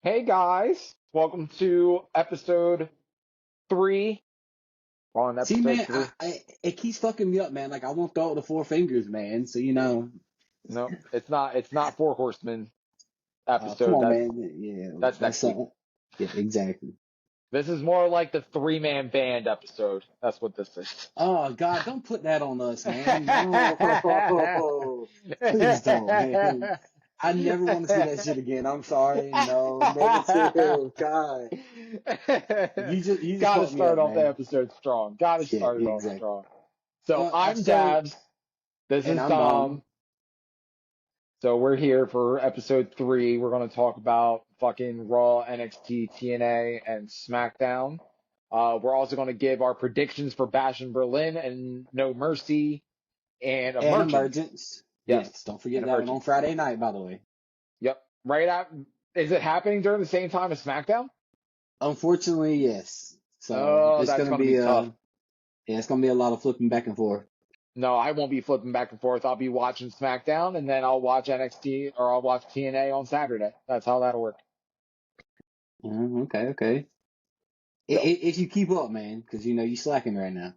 Hey guys, welcome to episode 3. We're on See, episode man, 3. it keeps fucking me up, man. Like I won't throw out the four fingers, man. So No, it's not Four Horsemen come episode. on, That's man. Yeah, that's next week. Yeah, exactly. This is more like the 3-man band episode. That's what this is. Oh God, don't put that on us, man. No, please don't, man. I never want to see that shit again. I'm sorry. No, negative. God, you just Gotta fucked me start up, off the man. episode strong. Gotta Yeah, start it off exactly. strong. So I'm So, Dabs. This is and I'm Dom. Dom. So we're here for episode 3. We're going to talk about fucking Raw, NXT, TNA, and SmackDown. We're also going to give our predictions for Bash in Berlin and No Mercy and And Emergence. Emergence. Yes, don't forget and that one Emergence. on Friday night, by the way. Yep. Right out. Is it happening during the same time as SmackDown? Unfortunately, yes. So Oh, it's that's gonna going to be be tough. yeah, it's gonna be a lot of flipping back and forth. No, I won't be flipping back and forth. I'll be watching SmackDown, and then I'll watch NXT or I'll watch TNA on Saturday. That's how that'll work. Okay. So, If you keep up, man, because you slacking right now.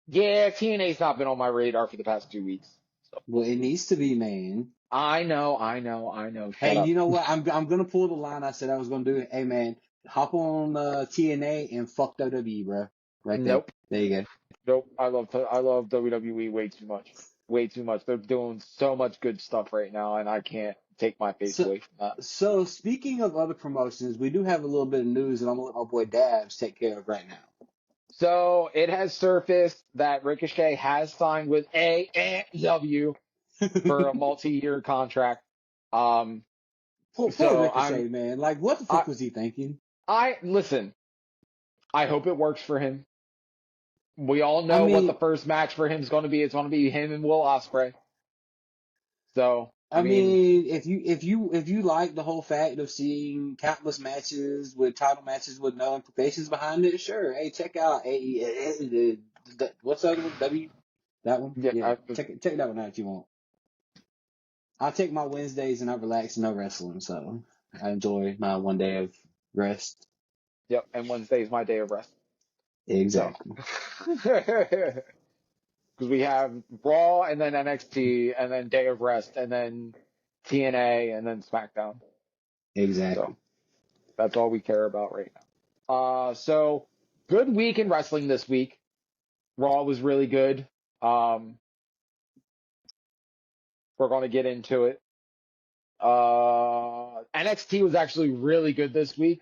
yeah, TNA's not been on my radar for the past 2 weeks. So. Well, it needs to be, man. I know. Shut Hey, up. you know what? I'm gonna pull the line I said I was gonna do. Hey, man, hop on TNA and fuck WWE, bro. Right there. Nope. There you go. Nope. I love WWE way too much. Way too much. They're doing so much good stuff right now, and I can't take my face away from that. So speaking of other promotions, we do have a little bit of news that I'm gonna let my boy Dabs take care of right now. So it has surfaced that Ricochet has signed with AEW for a multi-year contract. Poor So Ricochet, man. Like, what the fuck was he thinking? Listen. I hope it works for him. We all know what the first match for him is going to be. It's going to be him and Will Ospreay. So I mean, if you like the whole fact of seeing countless matches with title matches with no implications behind it, sure. Hey, check out what's the other one? That one? yeah, check that one out if you want. I take my Wednesdays and I relax and no wrestling, so I enjoy my one day of rest. Yep, and Wednesday is my day of rest. Exactly. Because we have Raw and then NXT and then day of rest and then TNA and then SmackDown. Exactly. So that's all we care about right now. So good week in wrestling this week. Raw was really good. We're going to get into it. NXT was actually really good this week.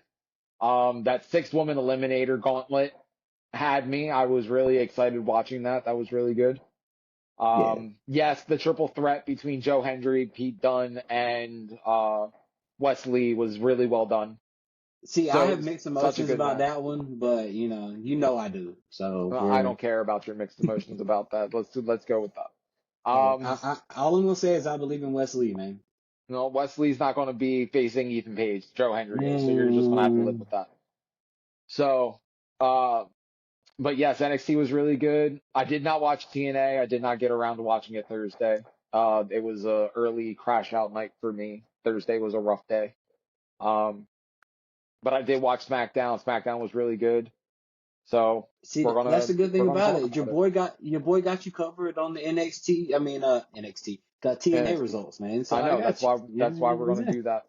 That 6-woman eliminator gauntlet had me. I was really excited watching that. That was really good. Yes, the triple threat between Joe Hendry, Pete Dunne, and Wesley was really well done. See, I have mixed emotions about that one, but you know I do. So I don't care about your mixed emotions about that. Let's go with that. All I'm gonna say is I believe in Wesley, man. No, Wesley's not going to be facing Ethan Page. Joe Hendry is, so you're just going to have to live with that. So, but yes, NXT was really good. I did not watch TNA. I did not get around to watching it Thursday. It was a early crash out night for me. Thursday was a rough day. But I did watch SmackDown. SmackDown was really good. So see, that's the good thing about it. Your boy got you covered on the NXT. I mean, NXT got TNA results, man. So I know that's why we're going to do that.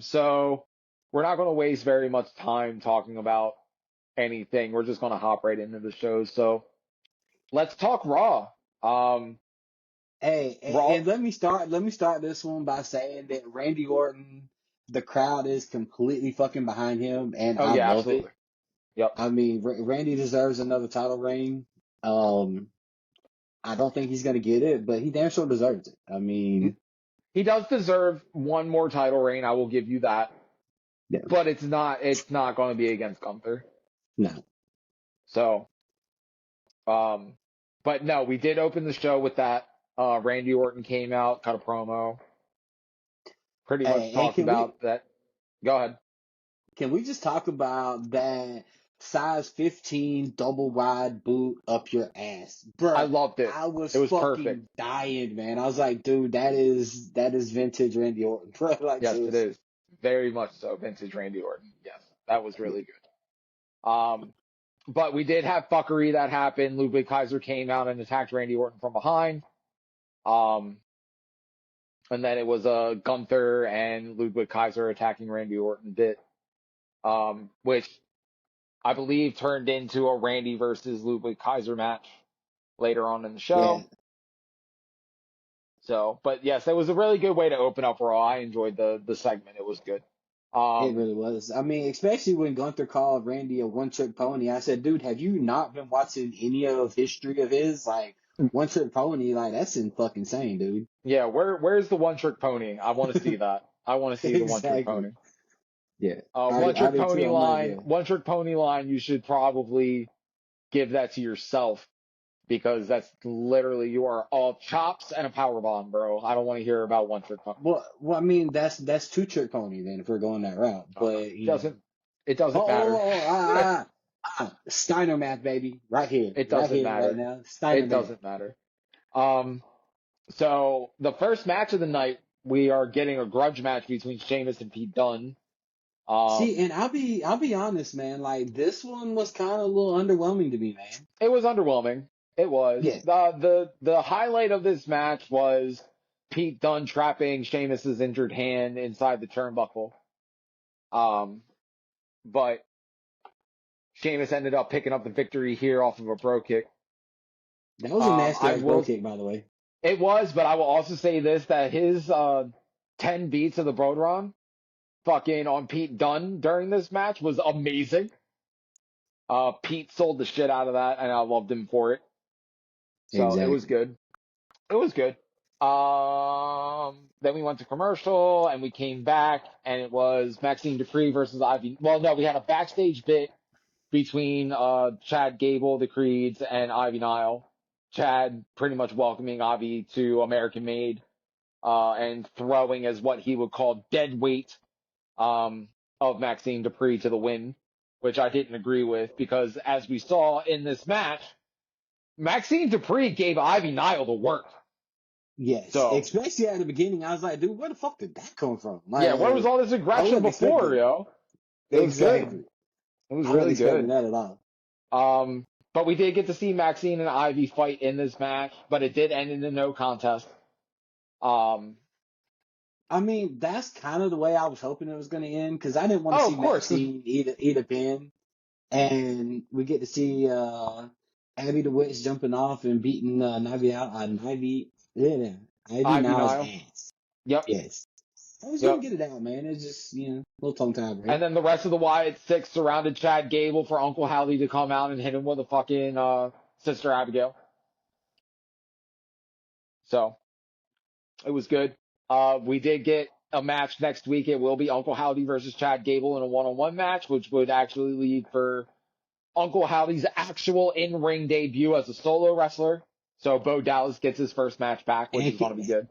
So we're not going to waste very much time talking about anything. We're just going to hop right into the show. So let's talk Raw. Hey, Raw. And let me start this one by saying that Randy Orton, the crowd is completely fucking behind him, and I love absolutely. it. Yep. I mean, Randy deserves another title reign. I don't think he's gonna get it, but he damn sure deserves it. I mean, he does deserve one more title reign. I will give you that. Yeah. But it's not going to be against Gunther. No. So, but no, we did open the show with that. Randy Orton came out, cut a promo. Pretty much talked about that. Go ahead. Can we just talk about that size 15 double wide boot up your ass? Bro, I loved it. It was fucking perfect. Dying, man. I was like, dude, that is vintage Randy Orton. Bro, like, yes, it is. very much so. Vintage Randy Orton. Yes, that was really good. But we did have fuckery that happened. Ludwig Kaiser came out and attacked Randy Orton from behind. And then it was Gunther and Ludwig Kaiser attacking Randy Orton bit, which I believe turned into a Randy versus Ludwig Kaiser match later on in the show. Yeah. So, but yes, it was a really good way to open up Raw. I enjoyed the segment. It was good. It really was. I mean, especially when Gunther called Randy a one-trick pony. I said, dude, have you not been watching any of history of his? Like, one-trick pony, like, that's fucking insane, dude. Yeah, where's the one-trick pony? I want to see that. I want to see the one-trick pony. Yeah. One-trick pony line. One-trick pony line. You should probably give that to yourself because that's literally you are all chops and a power bomb, bro. I don't want to hear about one-trick pony. Well, I mean, that's two-trick pony then if we're going that route. But it doesn't matter. Steiner math, baby, right here. It doesn't matter. Right now. Steiner it doesn't matter. So the first match of the night, we are getting a grudge match between Sheamus and Pete Dunne. See, and I'll be honest, man. Like this one was kind of a little underwhelming to me, man. It was underwhelming. It was. Yeah. The highlight of this match was Pete Dunne trapping Sheamus's injured hand inside the turnbuckle. But Sheamus ended up picking up the victory here off of a bro kick. That was a nasty bro kick, by the way. It was, but I will also say this, that his 10 beats of the Bodron fucking on Pete Dunne during this match was amazing. Pete sold the shit out of that, and I loved him for it. So exactly. It was good. It was good. Then we went to commercial, and we came back, and it was Maxine Dupree versus Ivy. Well, no, we had a backstage bit between Chad Gable, the Creeds, and Ivy Nile. Chad pretty much welcoming Ivy to American Made, and throwing as what he would call dead weight of Maxine Dupree to the win, which I didn't agree with because as we saw in this match, Maxine Dupree gave Ivy Nile the work. Yes, so, especially at the beginning, I was like, dude, where the fuck did that come from? Like, yeah, where was all this aggression before, yo? It was good. It was really good. That at all. But we did get to see Maxine and Ivy fight in this match, but it did end in a no contest. I mean, that's kind of the way I was hoping it was going to end because I didn't want to see Maxine eat a pin, and we get to see Abby the Witch jumping off and beating Ivy out. Ivy Nile's ass. Yep. Yes. I was going to get it out, man. It's just, a little tongue tie break. And then the rest of the Wyatt Six surrounded Chad Gable for Uncle Howdy to come out and hit him with a fucking Sister Abigail. So, it was good. We did get a match next week. It will be Uncle Howdy versus Chad Gable in a one-on-one match, which would actually lead for Uncle Howdy's actual in-ring debut as a solo wrestler. So Bo Dallas gets his first match back, which is going to be good.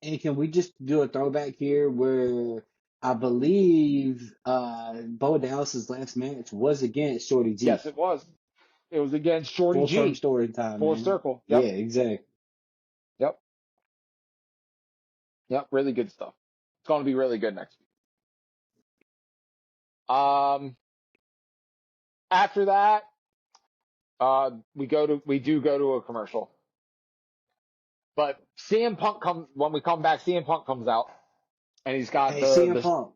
And can we just do a throwback here where I believe Bo Dallas's last match was against Shorty G? Yes, it was. It was against Shorty G. Full story time. Full circle. Yep. Yeah, exactly. Yep, really good stuff. It's going to be really good next week. After that, we do go to a commercial. But CM Punk when we come back, CM Punk comes out, and he's got CM Punk.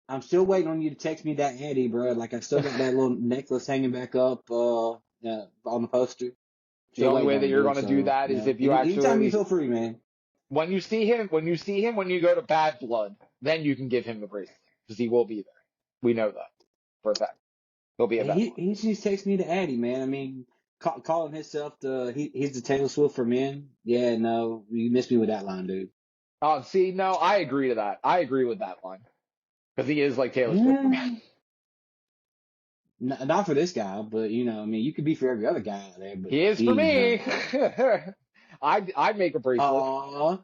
I'm still waiting on you to text me that Eddie, bro. Like, I still got that little necklace hanging back up on the poster. The only way that you're going to do that is if you actually... Anytime you feel free, man. When you see him, when you go to Bad Blood, then you can give him the bracelet, because he will be there. We know that for a fact. He'll be at Bad Blood. He just texts me to Addy, man. I mean, calling himself he's the Taylor Swift for men. Yeah, no, you missed me with that line, dude. See, no, I agree to that. I agree with that line. Because he is like Taylor Swift for men. Not for this guy, but, I mean, you could be for every other guy out there. But he is for me. I'd make a bracelet.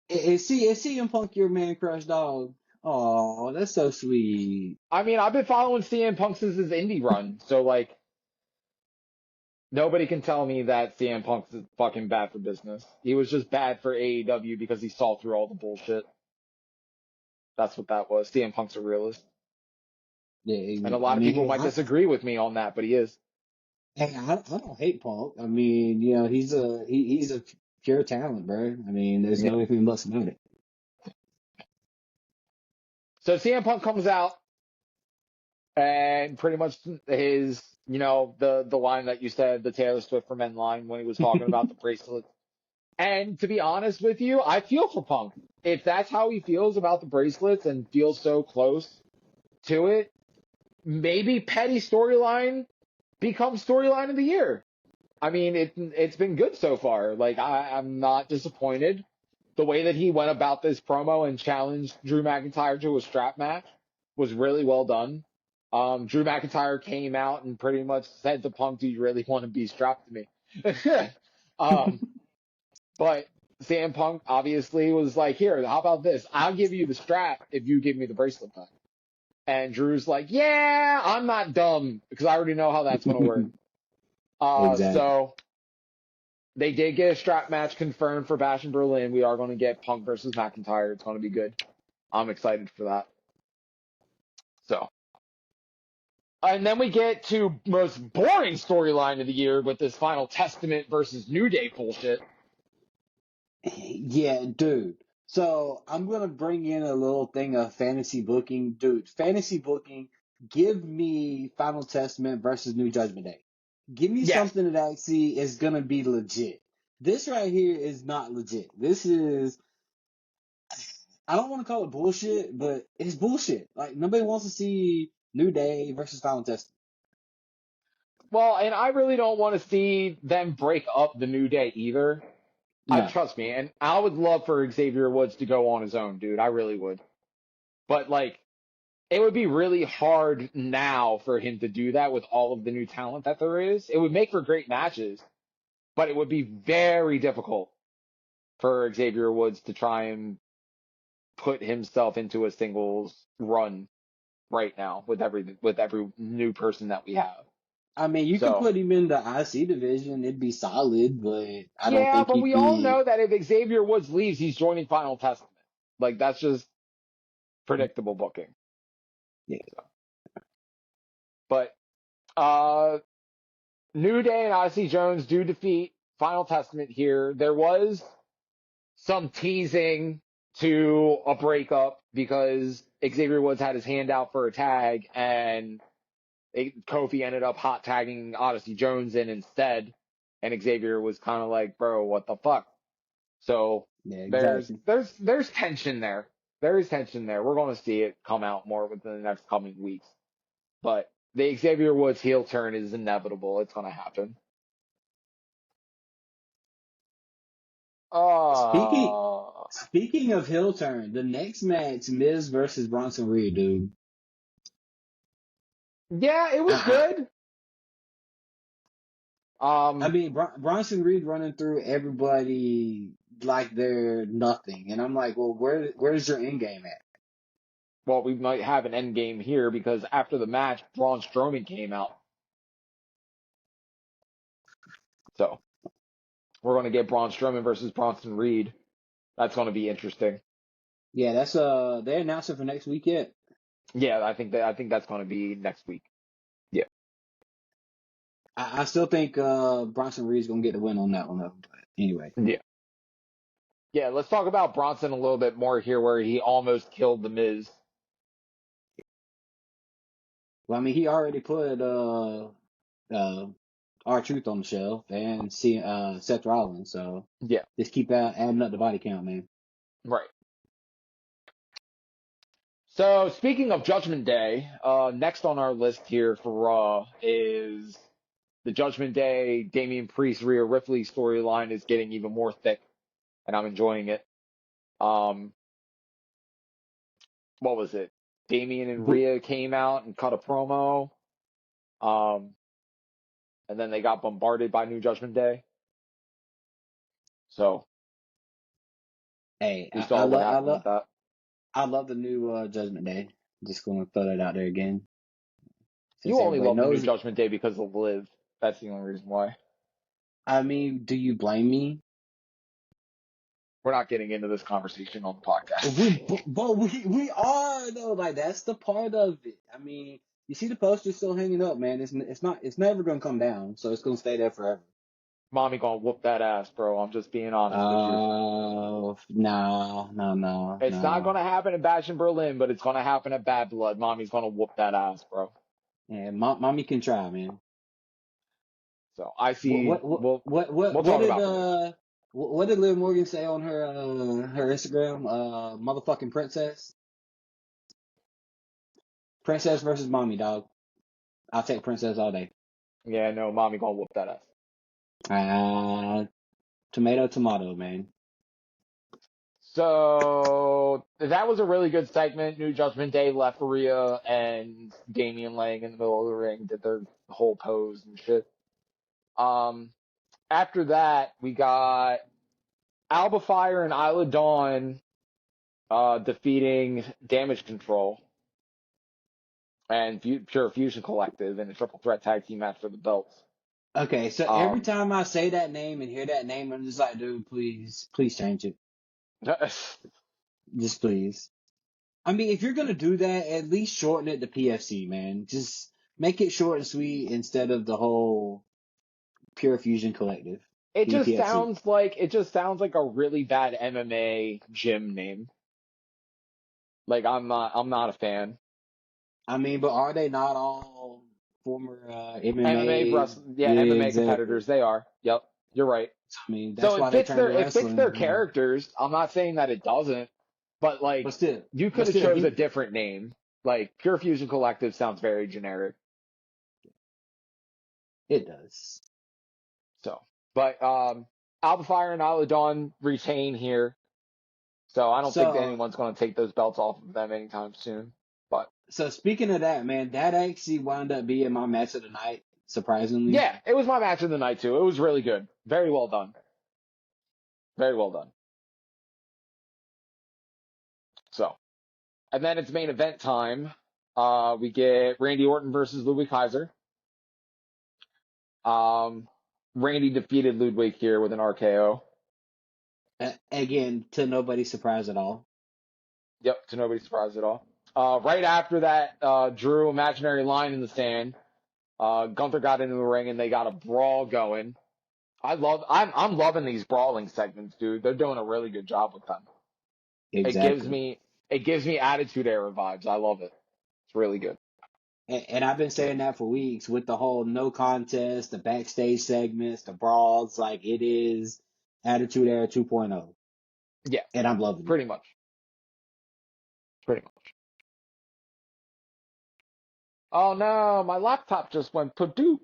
Is CM Punk your man crush, dog? Aw, that's so sweet. I mean, I've been following CM Punk since his indie run, so, like, nobody can tell me that CM Punk's fucking bad for business. He was just bad for AEW because he saw through all the bullshit. That's what that was. CM Punk's a realist. Yeah, And a I lot of mean, people hey, might disagree with me on that, but he is. I don't hate Punk. I mean, he's a pure talent, bro. I mean, there's Yeah. no anything less about it. So CM Punk comes out and pretty much his, the line that you said, the Taylor Swift for Men line when he was talking about the bracelet. And to be honest with you, I feel for Punk. If that's how he feels about the bracelets and feels so close to it, maybe petty storyline becomes storyline of the year. I mean, it's been good so far. Like I'm not disappointed. The way that he went about this promo and challenged Drew McIntyre to a strap match was really well done. Drew McIntyre came out and pretty much said to Punk, "Do you really want to be strapped to me?" um, but CM Punk obviously was like, "Here, how about this? I'll give you the strap if you give me the bracelet back." And Drew's like, "Yeah, I'm not dumb because I already know how that's gonna work." Exactly. So they did get a strap match confirmed for Bash in Berlin. We are going to get Punk versus McIntyre. It's going to be good. I'm excited for that. So, and then we get to most boring storyline of the year with this Final Testament versus New Day bullshit. Yeah, dude. So I'm gonna bring in a little thing of fantasy booking, dude. Fantasy booking. Give me Final Testament versus New Judgment Day. Give me Yes. something that actually is gonna be legit. This right here is not legit. This is, I don't want to call it bullshit, but it's bullshit. Like nobody wants to see New Day versus Final Testament. Well, and I really don't want to see them break up the New Day either. I No. trust me, and I would love for Xavier Woods to go on his own, dude. I really would. But like, it would be really hard now for him to do that with all of the new talent that there is. It would make for great matches, but it would be very difficult for Xavier Woods to try and put himself into a singles run right now with every new person that we have. I mean, you could So put him in the IC division. It'd be solid, but I don't yeah, think but he'd we all be. know that if Xavier Woods leaves, he's joining Final Testament. Like that's just predictable booking. Yeah. So, but uh, New Day and Odyssey Jones do defeat Final Testament here. There was some teasing to a breakup because Xavier Woods had his hand out for a tag and Kofi ended up hot tagging Odyssey Jones in instead. And Xavier was kind of like, bro, what the fuck? So Yeah, there's exactly. there's there's tension there. There is tension there. We're going to see it come out more within the next coming weeks. But the Xavier Woods heel turn is inevitable. It's going to happen. Speaking Uh, speaking of heel turn, the next match, Miz versus Bronson Reed, dude. yeah, it was I, good. I Um, mean, Bronson Reed running through everybody like they're nothing, and I'm like, well, where's your end game at? well, we might have an end game here because after the match, Braun Strowman came out. So we're going to get Braun Strowman versus Bronson Reed. That's going to be interesting. Yeah, that's they announced it for next week yet. Yeah, I think that's going to be next week. Yeah. I still think Bronson Reed's gonna get the win on that one though. But anyway, Yeah. Yeah, let's talk about Bronson a little bit more here where he almost killed the Miz. well, I mean, he already put uh R-Truth on the shelf and see Seth Rollins, so Yeah, just keep adding up the body count, man. right. So speaking of Judgment Day, next on our list here for Raw is the Judgment Day Damien Priest Rhea Ripley storyline is getting even more thick, and I'm enjoying it. Um, what was it? Damien and But Rhea came out and cut a promo, um, and then they got bombarded by New Judgment Day. So hey, we saw what happened with that. I love the new Judgment Day. Just gonna throw that out there again, since You only everybody love the New knows. Judgment Day because of Liv. That's the only reason why. I mean, do you blame me? We're not getting into this conversation on the podcast. We are though. Like that's the part of it. I mean, you see the poster still hanging up, man. It's never gonna come down. So it's gonna stay there forever. Mommy gonna whoop that ass, bro. I'm just being honest with you. No. It's not gonna happen at Bash in Berlin, but it's gonna happen at Bad Blood. Mommy's gonna whoop that ass, bro. Yeah, mommy can try, man. So I see. We'll talk did about this. what did Liv Morgan say on her Instagram? Motherfucking princess. Princess versus mommy, dog. I'll take princess all day. Yeah, no, mommy gonna whoop that ass. Tomato, man. So that was a really good segment. New Judgment Day left Rhea and Damien laying in the middle of the ring, did their whole pose and shit. After that, we got Alba Fire and Isla Dawn defeating Damage Control and Pure Fusion Collective in a triple threat tag team match for the belts. Okay, so every time I say that name and hear that name, I'm just like, dude, please change it. Just please. I mean, if you're gonna do that, at least shorten it to PFC, man. Just make it short and sweet instead of the whole Pure Fusion Collective. It just sounds like a really bad MMA gym name. Like I'm not a fan. I mean, but are they not all former MMA? MMA competitors. They are. Yep, you're right. I mean, that's why it fits their characters. I'm not saying that it doesn't, but like, you could have chose a different name. Like Pure Fusion Collective sounds very generic. It does. So, but Alba Fire and Isla Dawn retain here. So I don't think anyone's going to take those belts off of them anytime soon. But so speaking of that, man, that actually wound up being my match of the night, surprisingly. Yeah, it was my match of the night too. It was really good. Very well done. Very well done. So, and then it's main event time. We get Randy Orton versus Ludwig Kaiser. Randy defeated Ludwig here with an RKO. Again, to nobody's surprise at all. Yep, to nobody's surprise at all. Right after that, Drew imaginary line in the sand. Gunther got into the ring and they got a brawl going. I'm loving these brawling segments, dude. They're doing a really good job with them. Exactly. It gives me Attitude Era vibes. I love it. It's really good. And I've been saying that for weeks with the whole no contest, the backstage segments, the brawls. Like, it is Attitude Era 2.0. Yeah. And I'm loving it. Pretty much. Oh no, my laptop just went padoop.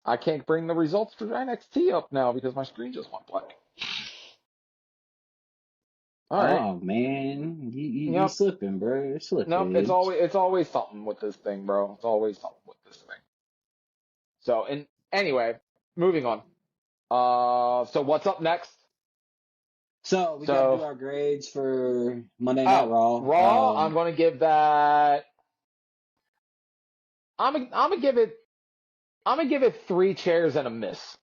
I can't bring the results for NXT up now because my screen just went blank. All right. Oh man, you slipping, bro. You're slipping. No, it's always something with this thing, bro. It's always something with this thing. So, and anyway, moving on. So what's up next? So we gotta do our grades for Monday Night Raw. Raw, I'm gonna give that. I'm gonna give it 3 chairs and a miss.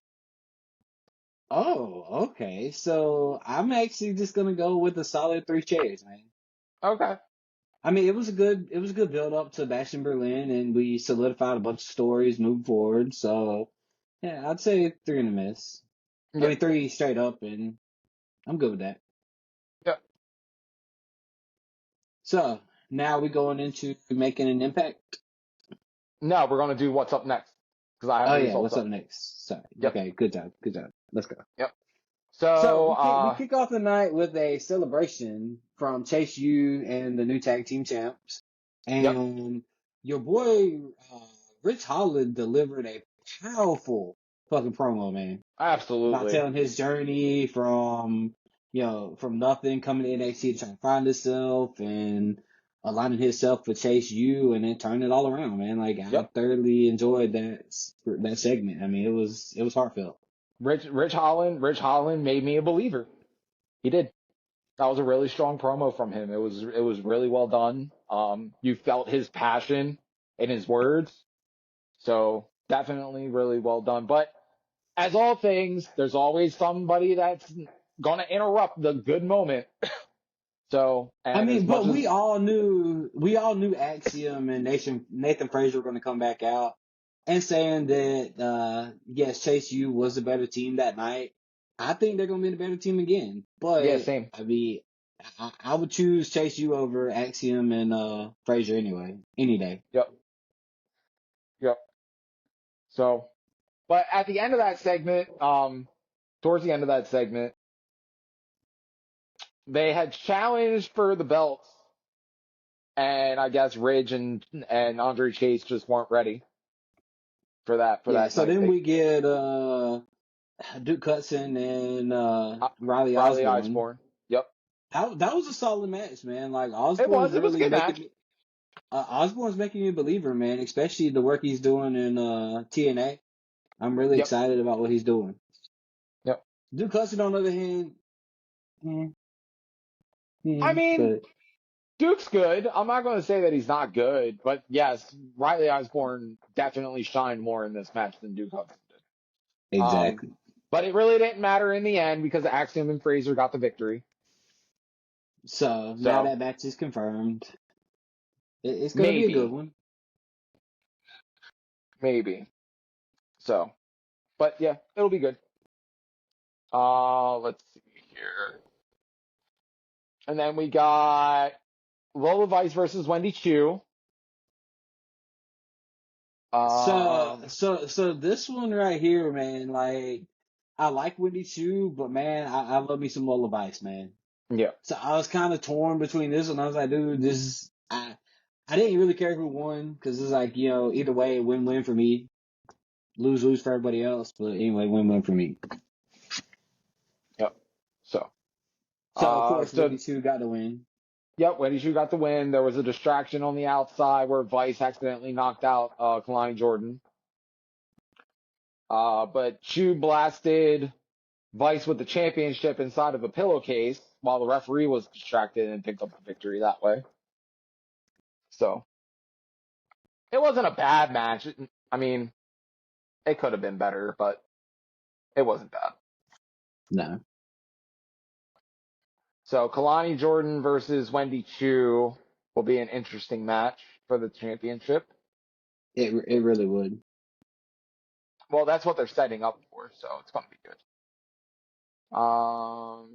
Oh, okay. So I'm actually just gonna go with a solid 3 chairs, man. Okay. I mean, it was a good build up to Bash in Berlin, and we solidified a bunch of stories moving forward. So yeah, I'd say 3 and a miss. Yep. I mean, 3 straight up, and I'm good with that. Yep. So now we going into making an impact. No, we're gonna do what's up next because I have what's up next? Sorry. Yep. Okay, good job. Let's go. Yep. So we kick off the night with a celebration from Chase U and the new tag team champs, and your boy Rich Holland delivered a powerful fucking promo, man. Absolutely. About telling his journey from nothing, coming to NXT to try to find himself and aligning himself with Chase U and then turning it all around, man. Like, I thoroughly enjoyed that segment. I mean, it was heartfelt. Rich Holland made me a believer. He did. That was a really strong promo from him. It was really well done. You felt his passion in his words. So definitely really well done. But as all things, there's always somebody that's gonna interrupt the good moment. So, I and as mean, much but as we all knew Axiom and Nathan Frazier were going to come back out and saying that yes, Chase U was a better team that night. I think they're going to be the better team again. yeah, But same. I mean, I would choose Chase U over Axiom and Frazier anyway, any day. Yep, yep. So, but at the end of that segment, towards the end of that segment, they had challenged for the belts, and I guess Ridge and Andre Chase just weren't ready for Yeah. that So night. then we get Duke Hudson and Riley Riley Osborne. Osborne. Yep, That was a solid match, man. Like it Osborne's was. It was a really good making match. me. Osborne's making me a believer, man, especially the work he's doing in TNA. I'm really Yep, excited about what he's doing. yep. Duke Hudson, on the other hand, eh, I mean, but Duke's good. I'm not going to say that he's not good, but yes, Riley Osborne definitely shined more in this match than Duke Hudson did. exactly. But it really didn't matter in the end because Axiom and Fraser got the victory. So now So that match is confirmed. It's going to be a good maybe, one. maybe. So, but yeah, it'll be good. Let's see here. And then we got Lola Vice versus Wendy Chu. So, Um, so, so this one right here, man, like, I like Wendy Chu, but man, I love me some Lola Vice, man. yeah, So I was kind of torn between this one. I was like, dude, I didn't really care who won because it's like, either way, win-win for me. Lose-lose for everybody else. But anyway, win-win for me. yep. So, So, of course, so Wendy Chu got the win. yep, Wendy Chu got the win. There was a distraction on the outside where Vice accidentally knocked out Kalani Jordan. But Chu blasted Vice with the championship inside of a pillowcase while the referee was distracted and picked up the victory that way. So it wasn't a bad match. I mean, it could have been better, but it wasn't bad. No, So Kalani Jordan versus Wendy Chu will be an interesting match for the championship. it really would. Well, that's what they're setting up for, so it's going to be good.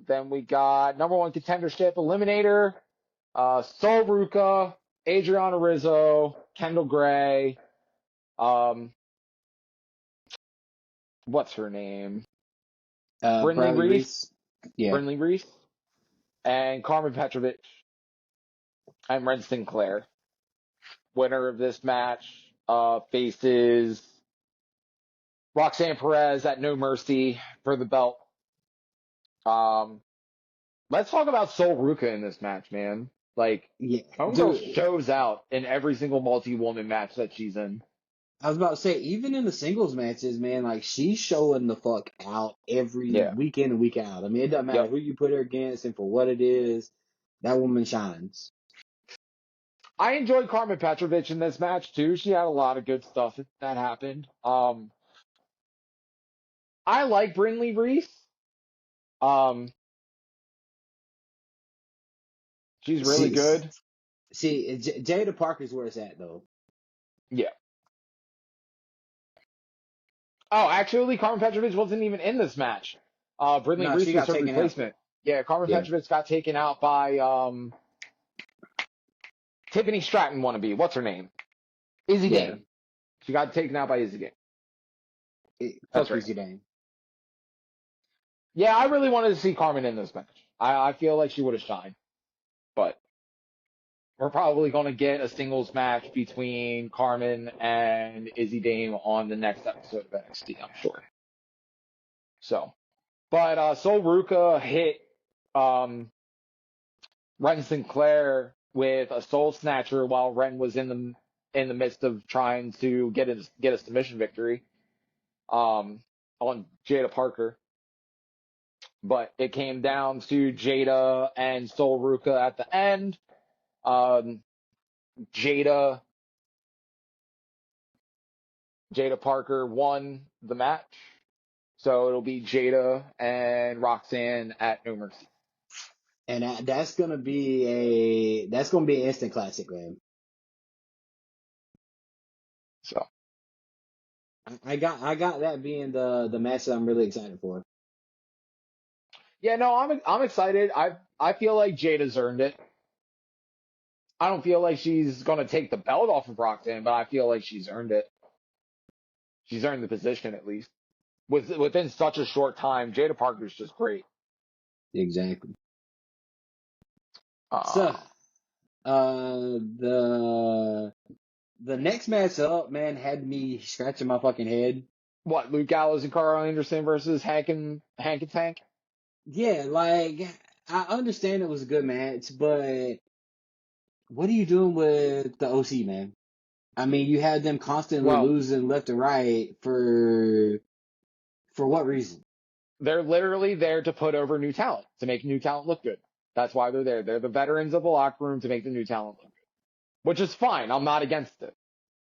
Then we got number one contendership eliminator, Sol Ruca, Adriana Rizzo, Kendall Gray, what's her name? Brinley Bradley Reese, Reese. Yeah. Brinley Reese, and Carmen Petrovic and Ren Sinclair. Winner of this match faces Roxanne Perez at No Mercy for the belt. Let's talk about Sol Ruca in this match, man. Like, Yeah. Homegirl Dude, shows out in every single multi-woman match that she's in. I was about to say, even in the singles matches, man, like, she's showing the fuck out every Yeah. week in and week out. I mean, it doesn't matter Yep. who you put her against and for what it is, that woman shines. I enjoyed Carmen Petrovic in this match too. She had a lot of good stuff that happened. I like Brinley Reese. Um, she's really See, good. Jada Parker's where it's at, though. Yeah. Oh, actually, Carmen Petrovic wasn't even in this match. Brinley No, Reese she was got her taken out. replacement. Yeah, Carmen Yeah. Petrovic got taken out by Tiffany Stratton wannabe. What's her name? Izzy Yeah. Dane. She got taken out by Izzy Dane. That's Fuck right. Easy Dane. Yeah, I really wanted to see Carmen in this match. I feel like she would have shined. But we're probably going to get a singles match between Carmen and Izzy Dame on the next episode of NXT, I'm sure. So, but Sol Ruca hit Ren Sinclair with a Soul Snatcher while Ren was in the midst of trying to get a submission victory on Jada Parker. But it came down to Jada and Sol Ruca at the end. Jada Parker won the match. So it'll be Jada and Roxanne at No Mercy. And that's gonna be an instant classic, man. So I got that being the match that I'm really excited for. yeah, no, I'm excited. I feel like Jada's earned it. I don't feel like she's gonna take the belt off of Roxanne, but I feel like she's earned it. She's earned the position at least. Within such a short time, Jada Parker's just great. Exactly. So, Uh, the next match up, man, had me scratching my fucking head. what, Luke Gallows and Carl Anderson versus Hank and Tank? Yeah, like I understand it was a good match, but what are you doing with the OC, man? I mean, you had them constantly Well, losing left and right for what reason? they're literally there to put over new talent, to make new talent look good. That's why they're there. They're the veterans of the locker room to make the new talent look good, which is fine. I'm not against it.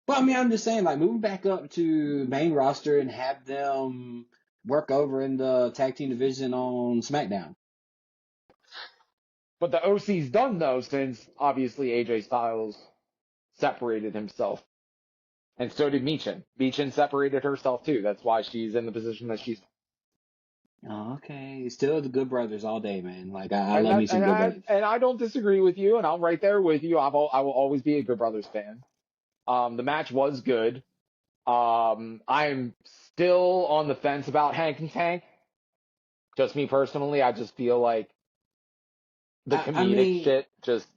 Well, I mean, I'm just saying, like, moving back up to main roster and have them work over in the tag team division on SmackDown. But the OC's done though, since obviously AJ Styles separated himself. And so did Michin. Michin separated herself too. That's why she's in the position that she's. Oh, okay. Still the Good Brothers all day, man. Like, I love me some Good Brothers. And I don't disagree with you, and I'm right there with you. I will always be a Good Brothers fan. The match was good. I'm still on the fence about Hank and Tank. Just me personally, I just feel like the comedic shit just.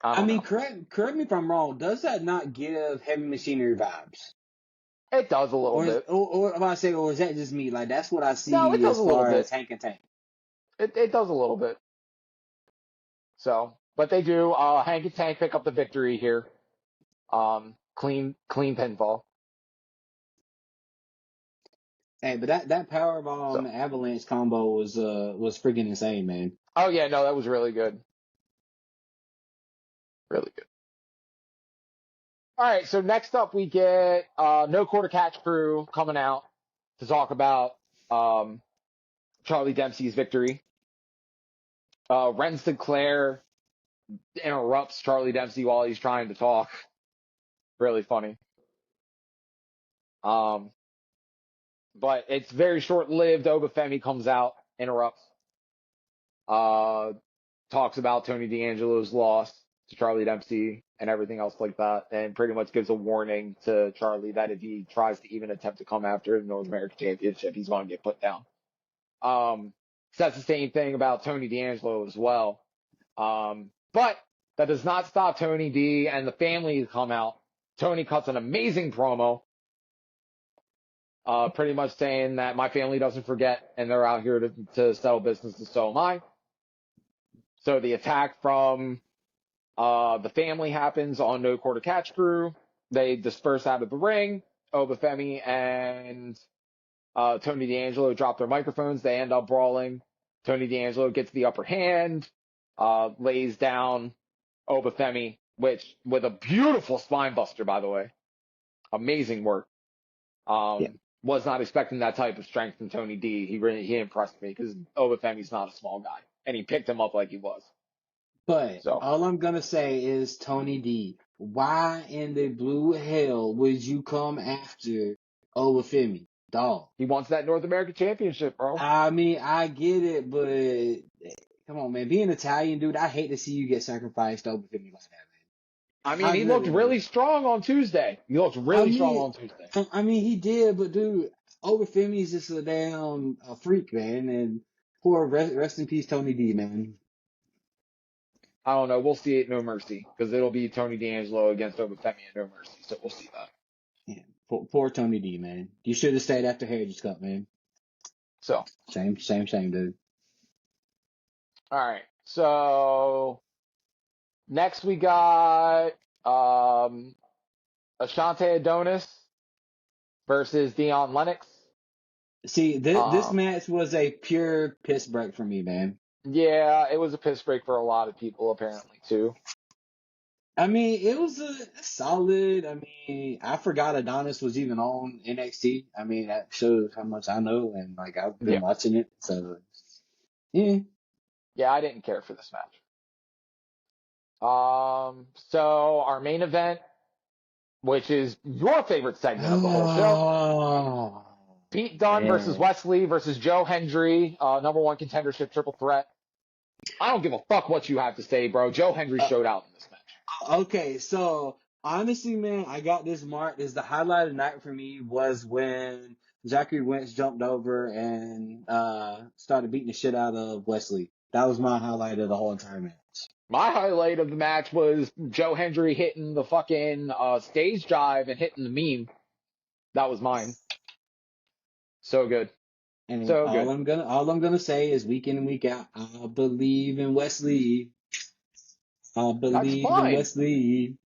I don't know. Correct me if I'm wrong. Does that not give Heavy Machinery vibes? It does a little bit. Or is that just me? Like, that's what I see No, it does as a little far bit. as Hank and Tank. It does a little bit. So, but they do. Hank and Tank pick up the victory here. Clean pinfall. Hey, but that Powerbomb Avalanche combo was freaking insane, man. Oh yeah, no, that was really good. Really good. All right, so next up we get No Quarter Catch Crew coming out to talk about Charlie Dempsey's victory. Ren Sinclair interrupts Charlie Dempsey while he's trying to talk. Really funny. But it's very short-lived. Obafemi comes out, interrupts, talks about Tony D'Angelo's loss to Charlie Dempsey and everything else like that, and pretty much gives a warning to Charlie that if he tries to even attempt to come after the North American Championship, he's going to get put down. Says the same thing about Tony D'Angelo as well. But that does not stop Tony D and the family to come out. Tony cuts an amazing promo, pretty much saying that my family doesn't forget and they're out here to settle business, and so am I. So the attack from the family happens on No Quarter Catch Crew. They disperse out of the ring. Obafemi and Tony D'Angelo drop their microphones. They end up brawling. Tony D'Angelo gets the upper hand, lays down Obafemi, which with a beautiful spine buster, by the way. Amazing work. Was not expecting that type of strength from Tony D. He impressed me because Obafemi's not a small guy, and he picked him up like he was. But all I'm gonna say is, Tony D, why in the blue hell would you come after Obafemi, dog? He wants that North American Championship, bro. I mean, I get it, but come on, man. Being Italian, dude, I hate to see you get sacrificed to Obafemi like that, man. I mean, he looked really strong on Tuesday. I mean, he did, but dude, Obafemi's just a damn freak, man. And poor rest in peace, Tony D, man. I don't know. We'll see it No Mercy because it'll be Tony D'Angelo against Obafemi at No Mercy, so we'll see that. Yeah, poor Tony D, man. You should have stayed after Heritage Cup, man. So shame, dude. All right. So next we got Ashante Adonis versus Dion Lennox. See, this match was a pure piss break for me, man. Yeah, it was a piss break for a lot of people, apparently, too. I mean, it was a solid. I mean, I forgot Adonis was even on NXT. I mean, that shows how much I know, and like I've been Yeah. watching it. So, yeah. Yeah, I didn't care for this match. So our main event, which is your favorite segment of the whole show, Oh, Pete Dunne versus man. Wesley versus Joe Hendry, number one contendership triple threat. I don't give a fuck what you have to say, bro. Joe Hendry Uh, showed out in this match. okay, so honestly, man, I got this marked as the highlight of the night for me was when Zachary Wentz jumped over and started beating the shit out of Wesley. That was my highlight of the whole entire match. My highlight of the match was Joe Hendry hitting the fucking stage dive and hitting the meme. That was mine. So good. And So all good. I'm gonna say is week in and week out, I believe in Wesley. I That's believe in fine. Wesley.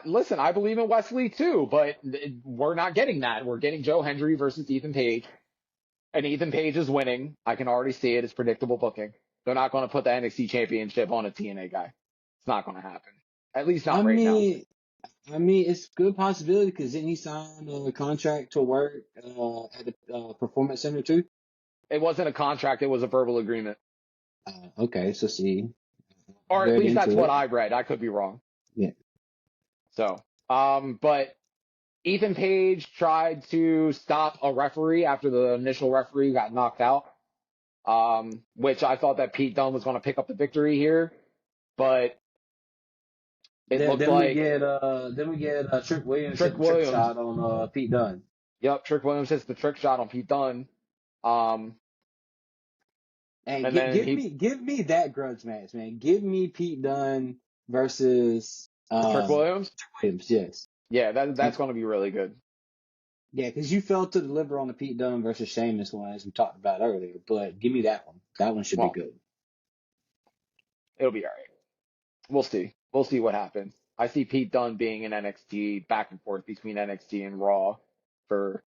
Listen, I believe in Wesley too, but we're not getting that. We're getting Joe Hendry versus Ethan Page. And Ethan Page is winning. I can already see it. It's predictable booking. They're not going to put the NXT championship on a TNA guy. It's not going to happen. At least I not right now. mean, it's a good possibility because didn't he sign a contract to work at the Performance Center too? It wasn't a contract. It was a verbal agreement. Okay, so see, Or at read least that's into what it. I read. I could be wrong. Yeah. So, but Ethan Page tried to stop a referee after the initial referee got knocked out, which I thought that Pete Dunne was going to pick up the victory here, but it looked Then we like get Trick Williams hit Trick the trick Williams. shot on Pete Dunne. Yep, Trick Williams hits the trick shot on Pete Dunne. And And then give me that grudge match, man. Give me Pete Dunne versus Trick Williams. Williams, yes. Yeah, that's going to be really good. Yeah, because you failed to deliver on the Pete Dunne versus Sheamus one, as we talked about earlier. But give me that one. That one should be Well, good. it'll be all right. We'll see. We'll see what happens. I see Pete Dunne being in NXT back and forth between NXT and Raw for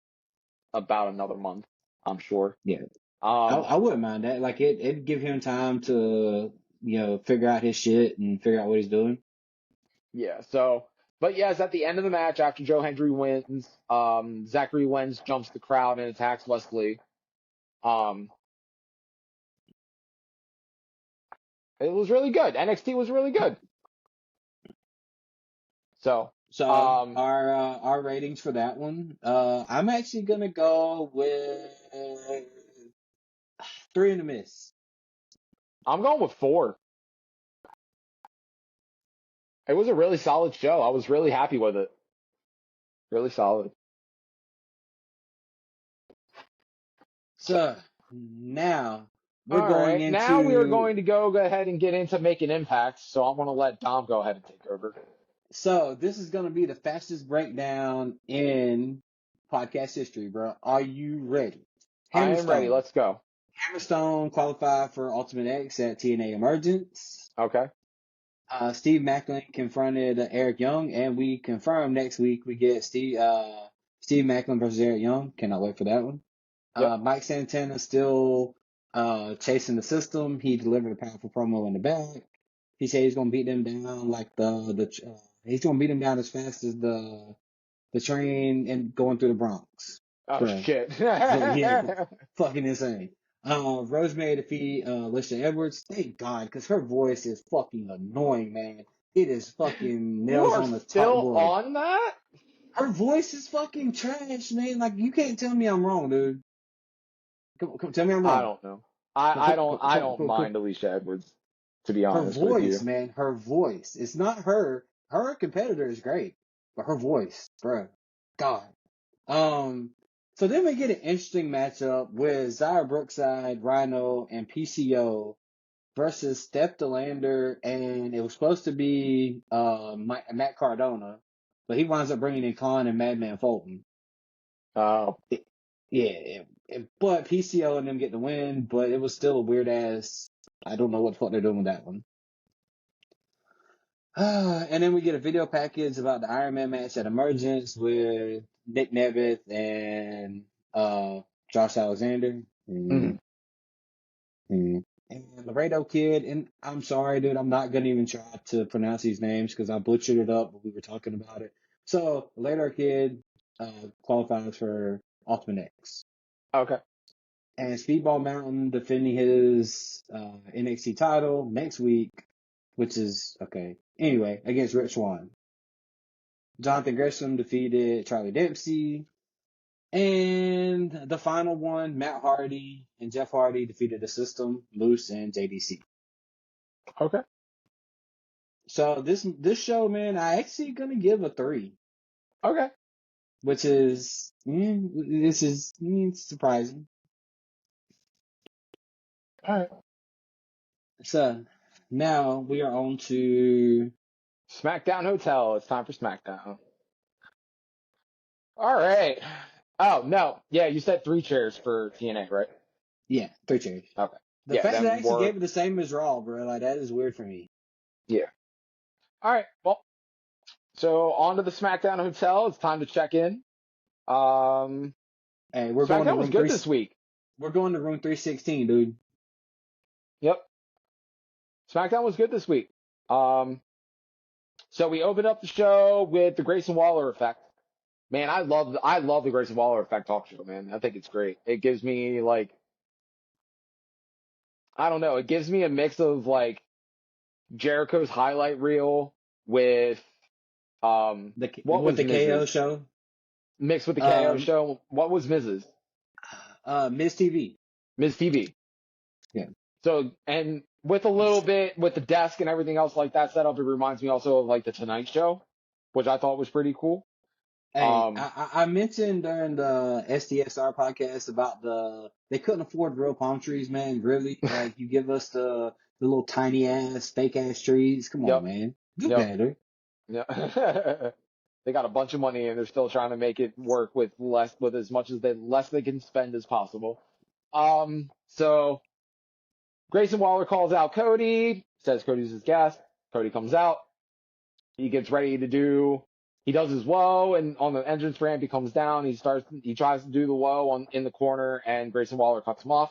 about another month, I'm sure. Yeah, Um, I wouldn't mind that. Like it'd give him time to figure out his shit and figure out what he's doing. yeah. So, but yes, at the end of the match, after Joe Hendry wins, Zachary Wentz jumps the crowd and attacks Wesley. It was really good. NXT was really good. So, So our ratings for that one, I'm actually gonna go with 3 in the miss. I'm going with 4. It was a really solid show. I was really happy with it. Really solid. So now we're All going right. Now we are into going to go ahead and get into making impacts. So I'm going to let Dom go ahead and take over. so this is gonna be the fastest breakdown in podcast history, bro. Are you ready? I am ready. Hammerstone. Let's go. Hammerstone qualified for Ultimate X at TNA Emergence. Okay. Steve Macklin confronted Eric Young, and we confirm next week we get Steve Macklin versus Eric Young. Cannot wait for that one. Yep. Mike Santana still chasing the system. He delivered a powerful promo in the back. He said he's gonna beat them down like he's gonna beat them down as fast as the train and going through the Bronx. Oh, Bruh. shit. Yeah, fucking insane. Rosemary defeat Alicia Edwards. Thank God, because her voice is fucking annoying, man. It is fucking You nails are on the still chalkboard. on that? Her voice is fucking trash, man. Like you can't tell me I'm wrong, dude. Come tell me I'm I wrong. don't know. I don't mind Alicia Edwards, to be Her honest with voice, you. man. Her voice. It's not her. Her competitor is great, but her voice, bro. God. So then we get an interesting matchup with Zara Brookside, Rhino, and PCO versus Steph Delander, and it was supposed to be Matt Cardona, but he winds up bringing in Khan and Madman Fulton. Oh. But PCO and them get the win, but it was still a weird ass. I don't know what the fuck they're doing with that one. And then we get a video package about the Iron Man match at Emergence with Nick Neveth and Josh Alexander. Mm-hmm. and Laredo Kid, and I'm sorry, dude, I'm not gonna even try to pronounce these names because I butchered it up when we were talking about it. So Laredo Kid qualifies for Ultimate X, Okay. and Speedball Mountain defending his NXT title next week, which is okay. Anyway, against Rich Swann. Jonathan Gresham defeated Charlie Dempsey. And the final one, Matt Hardy and Jeff Hardy defeated the System, Moose, and JDC. Okay. So this show, man, I actually gonna give a 3, Okay. which is this is surprising. All right. So now we are on to SmackDown Hotel. It's time for SmackDown. All right. Oh, no. Yeah, you said 3 chairs for TNA, right? 3 chairs. Okay. The Yeah, fact that then I actually we're- gave it the same as Raw, bro, like that is weird for me. Yeah. All right. Well, so on to the SmackDown Hotel. It's time to check in. Hey, we're going to SmackDown was room good 3. this week. We're going to room 316, dude. Yep. SmackDown was good this week. So we opened up the show with the Grayson Waller effect. Man, I love the Grayson Waller effect talk show, man. I think it's great. It gives me like, I don't know, it gives me a mix of like Jericho's highlight reel with what was the KO Miz's? show? Mixed with the KO show. What was Miz's? Miz TV. Miz TV. Yeah. So, and with a little bit with the desk and everything else like that set up, it reminds me also of like the Tonight Show, which I thought was pretty cool. Hey, I mentioned during the SDSR podcast about they couldn't afford real palm trees, man. Really, like you give us the little tiny ass, fake ass trees. Come on, man, do better. Yeah. They got a bunch of money and they're still trying to make it work with as much as less they can spend as possible. So Grayson Waller calls out Cody, says Cody's his guest. Cody comes out. He gets ready he does his woe, and on the entrance ramp, he comes down. He tries to do the woe in the corner, and Grayson Waller cuts him off.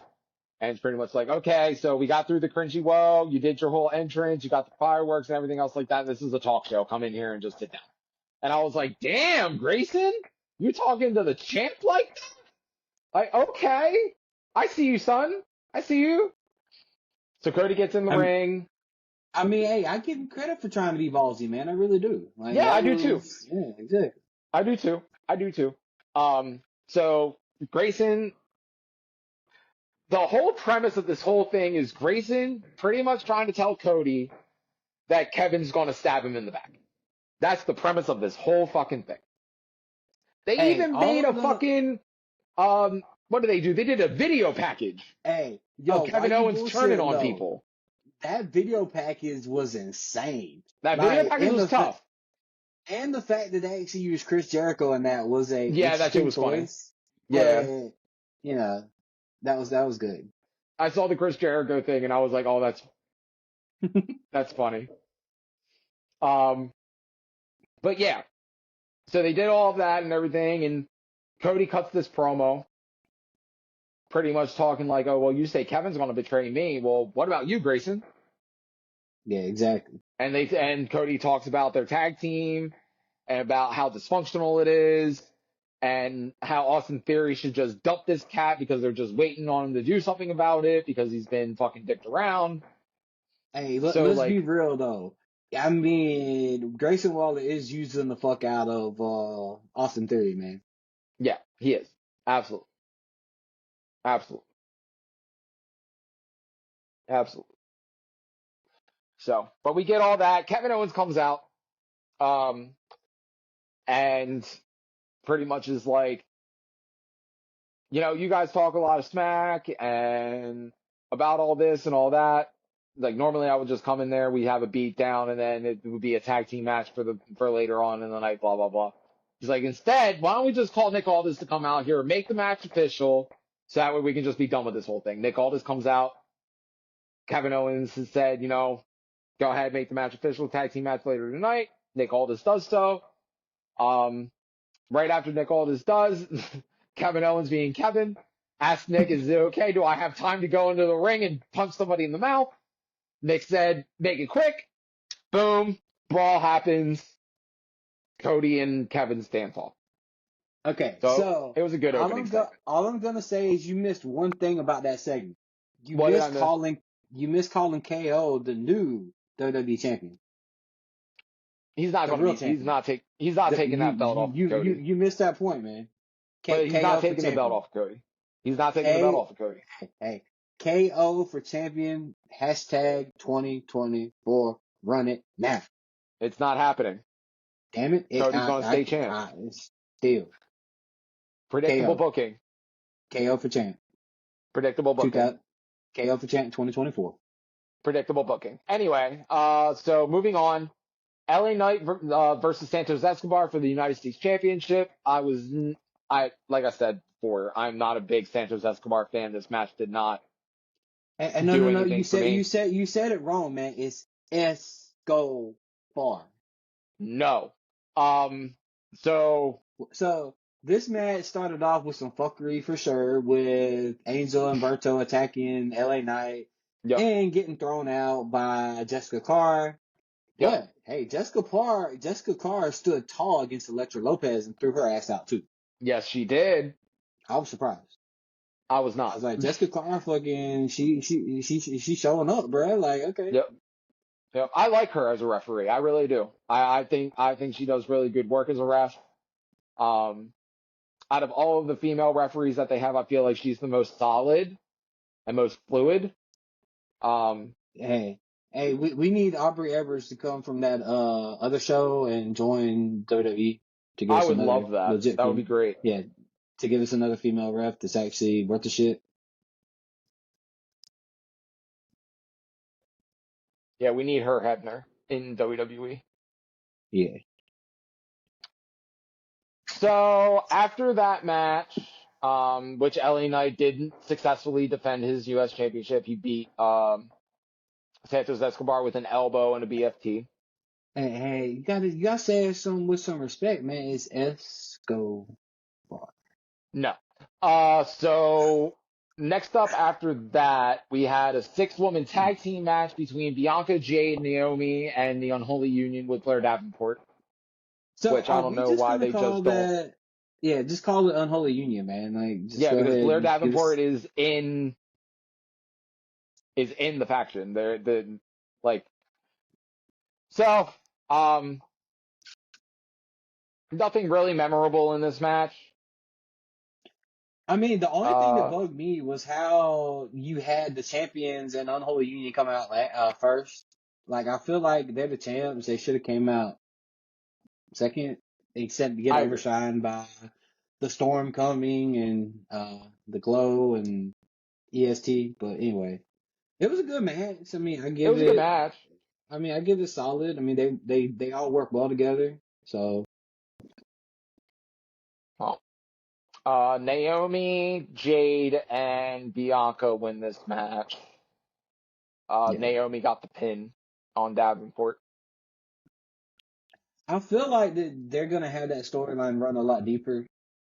And it's pretty much like, okay, so we got through the cringy woe. You did your whole entrance. You got the fireworks and everything else like that. This is a talk show. Come in here and just sit down. And I was like, damn, Grayson, you talking to the champ like that? Like, okay, I see you, son. I see you. So Cody gets in the ring. I mean, hey, I give him credit for trying to be ballsy, man. I really do. Like, yeah, I do too. Yeah, exactly. I do too. So Grayson, the whole premise of this whole thing is Grayson pretty much trying to tell Cody that Kevin's going to stab him in the back. That's the premise of this whole fucking thing. They even made a fucking, what do they do? They did a video package. Hey, of Kevin Owens turning on people. That video package was insane. That video package was tough. And the fact that they actually used Chris Jericho in that was a that shit was funny. Yeah. But, you know, that was good. I saw the Chris Jericho thing and I was like, oh, that's funny. But yeah. So they did all of that and everything, and Cody cuts this promo. Pretty much talking like, oh, well, you say Kevin's going to betray me. Well, what about you, Grayson? Yeah, exactly. And Cody talks about their tag team and about how dysfunctional it is and how Austin Theory should just dump this cat because they're just waiting on him to do something about it because he's been fucking dicked around. Hey, let's be real, though. I mean, Grayson Waller is using the fuck out of Austin Theory, man. Yeah, he is. Absolutely. So, but we get all that. Kevin Owens comes out, and pretty much is like, you know, you guys talk a lot of smack and about all this and all that. Like normally I would just come in there, we have a beat down, and then it would be a tag team match for later on in the night, blah, blah, blah. He's like, instead, why don't we just call Nick Aldis to come out here, make the match official, so that way we can just be done with this whole thing. Nick Aldis comes out. Kevin Owens has said, you know, go ahead, make the match official, tag team match later tonight. Nick Aldis does so. Right after Nick Aldis does, Kevin Owens being Kevin Asked Nick, is it okay? Do I have time to go into the ring and punch somebody in the mouth? Nick said, make it quick. Boom. Brawl happens. Cody and Kevin stand tall. Okay, So so it was a good opening segment. all I'm gonna say is you missed one thing about that segment. What did I miss? You missed calling KO the new WWE champion. He's not The going to real be. champion. He's not taking that belt off of Cody. You missed that point, man. But he's KO not for taking the belt champion. off of Cody. He's not taking the belt off of Cody. Hey, KO for champion. Hashtag 2024. Run it now. It's not happening. Damn it. Cody's going to stay champ. Still. Predictable KO. booking. KO for champ. Predictable booking. KO for champ 2024. Predictable booking. Anyway, so moving on. LA Knight versus Santos Escobar for the United States Championship. Like I said before, I'm not a big Santos Escobar fan. This match did not No. You said it wrong, man. It's Escobar. No. So this match started off with some fuckery for sure, with Angel and Berto attacking LA Knight and getting thrown out by Jessica Carr. Yep. But hey, Jessica Carr stood tall against Elektra Lopez and threw her ass out too. Yes, she did. I was surprised. I was not. I was like, Jessica Carr fucking she showing up, bro. Like, okay. Yep. I like her as a referee. I really do. I think she does really good work as a ref. Out of all of the female referees that they have, I feel like she's the most solid and most fluid. Hey, we need Aubrey Evers to come from that other show and join WWE to give us I would love that. That would be great. Yeah, to give us another female ref that's actually worth the shit. Yeah, we need her Hebner in WWE. Yeah. So after that match, which LA Knight didn't successfully defend his U.S. Championship, he beat Santos Escobar with an elbow and a BFT. Hey, you gotta say it with some respect, man. It's Escobar. No. So next up after that, we had a 6-woman tag team match between Bianca, Jade, Naomi, and the Unholy Union with Blair Davenport. So which I don't know why they just don't. Yeah, just call it Unholy Union, man. Like, because Blair Davenport is in the faction. Nothing really memorable in this match. I mean, the only thing that bugged me was how you had the champions and Unholy Union come out first. Like, I feel like they're the champs. They should have came out second, except to get overshined by the Storm coming and the Glow and EST. But anyway, it was a good match. I mean, I give it. It was a good match. I mean, I give it solid. I mean, they all work well together. So. Naomi, Jade, and Bianca win this match. Naomi got the pin on Davenport. I feel like they're gonna have that storyline run a lot deeper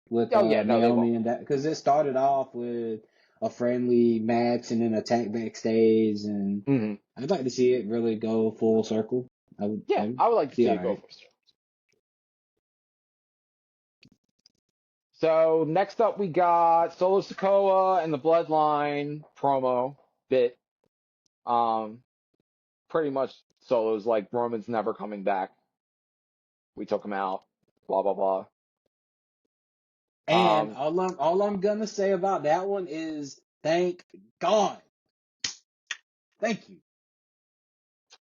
with Naomi and that, because it started off with a friendly match and then attack backstage, and I'd like to see it really go full circle. I would like to see it go full circle. So next up we got Solo Sikoa and the Bloodline promo bit. Pretty much Solo's like, Roman's never coming back. We took him out. Blah blah blah. And all I'm gonna say about that one is thank God. Thank you.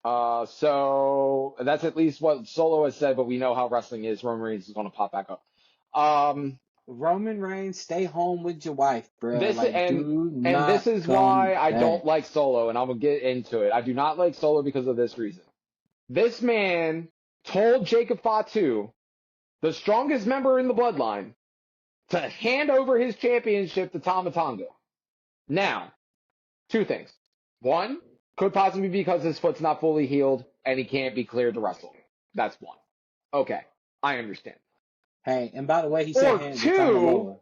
So that's at least what Solo has said, but we know how wrestling is. Roman Reigns is gonna pop back up. Roman Reigns, stay home with your wife, bro. This is why I don't like Solo, and I'm gonna get into it. I do not like Solo because of this reason. This man told Jacob Fatu, the strongest member in the Bloodline, to hand over his championship to Tama Tonga. Now, 2 things. 1, could possibly be because his foot's not fully healed and he can't be cleared to wrestle. That's 1. Okay, I understand. Hey, and by the way, he said hands to Tama Loa.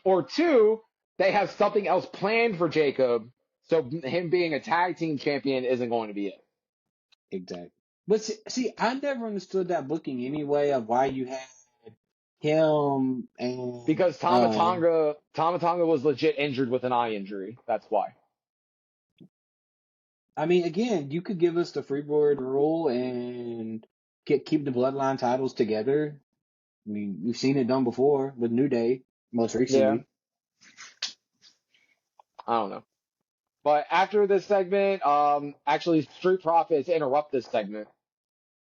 Or 2, they have something else planned for Jacob, so him being a tag team champion isn't going to be it. Exactly. But see, I never understood that booking anyway of why you had him and Because Tama Tonga was legit injured with an eye injury. That's why. I mean, again, you could give us the freeboard rule and keep the bloodline titles together. I mean, we've seen it done before with New Day, most Yeah, recently. I don't know. But after this segment, actually, Street Profits interrupt this segment,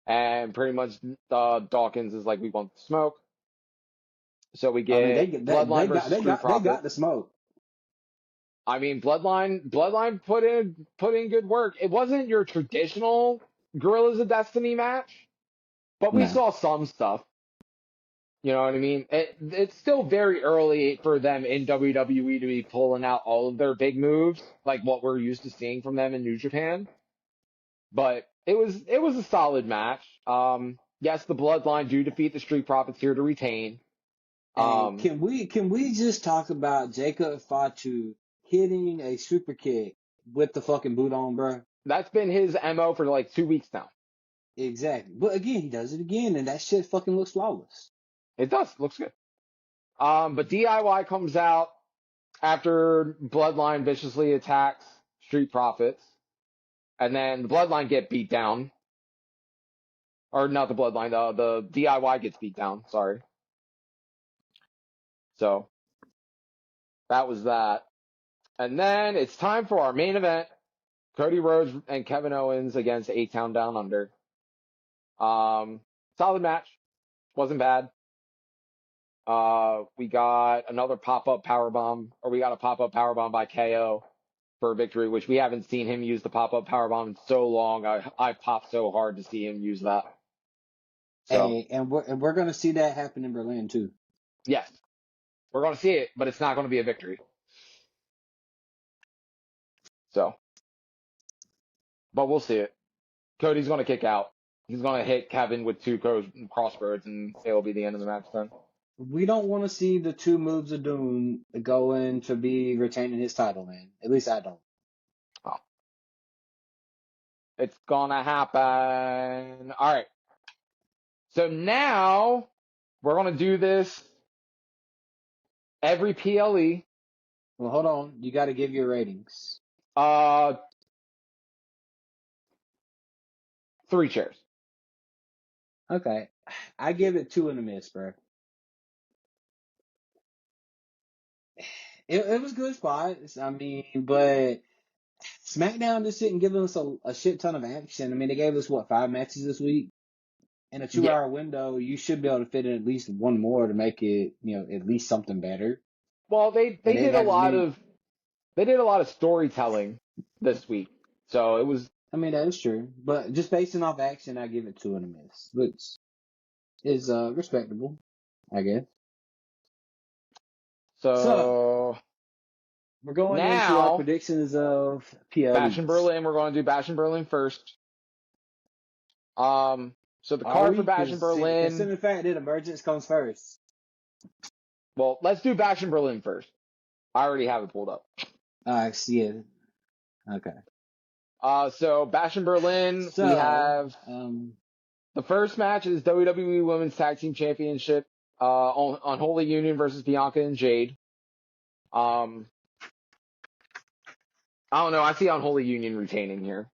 and pretty much Dawkins is like, "We want the smoke." So we I mean, get Bloodline versus Street they got Profits. the smoke. I mean, Bloodline put in good work. It wasn't your traditional Guerrillas of Destiny match, but we No. saw some stuff. You know what I mean? It's still very early for them in WWE to be pulling out all of their big moves, like what we're used to seeing from them in New Japan. But it was a solid match. Yes, the Bloodline do defeat the Street Profits here to retain. And can we just talk about Jacob Fatu hitting a super kick with the fucking boot on, bro? That's been his MO for like 2 weeks now. Exactly. But again, he does it again, and that shit fucking looks flawless. It does. Looks good. But DIY comes out after Bloodline viciously attacks Street Profits. And then the Bloodline get beat down. Or not the Bloodline, the DIY gets beat down, sorry. So, that was that. And then it's time for our main event. Cody Rhodes and Kevin Owens against A-Town Down Under. Solid match. Wasn't bad. We got another pop-up powerbomb, or we got a pop-up powerbomb by KO for a victory, which we haven't seen him use the pop-up powerbomb in so long. I popped so hard to see him use that. So, And we're gonna see that happen in Berlin too. yes, we're going to see it, but it's not going to be a victory. So, but we'll see it. Cody's going to kick out. He's going to hit Kevin with two crossroads, and it'll be the end of the match then. We don't want to see the two moves of doom going to be retaining his title, man. At least I don't. Oh. It's going to happen. All right. So now we're going to do this every PLE. Well, hold on. You got to give your ratings. 3 chairs. Okay. I give it 2 in the miss, bro. It was good spots. I mean, but SmackDown just didn't give us a shit ton of action. I mean, they gave us, 5 matches this week? In a 2-hour window, you should be able to fit in at least one more to make it, at least something better. Well, they did a lot of storytelling this week. So it was. I mean, that is true. But just basing off action, I give it 2 in a miss, which is respectable, I guess. So we're going into now our predictions of PLEs. Bash in Berlin. We're going to do Bash in Berlin first. So the card for Bash in Berlin. Considering the fact that Emergence comes first. Well, let's do Bash in Berlin first. I already have it pulled up. I see it. Okay. So Bash in Berlin, we have the first match is WWE Women's Tag Team Championship, Unholy Union versus Bianca and Jade. I don't know. I see Unholy Union retaining here.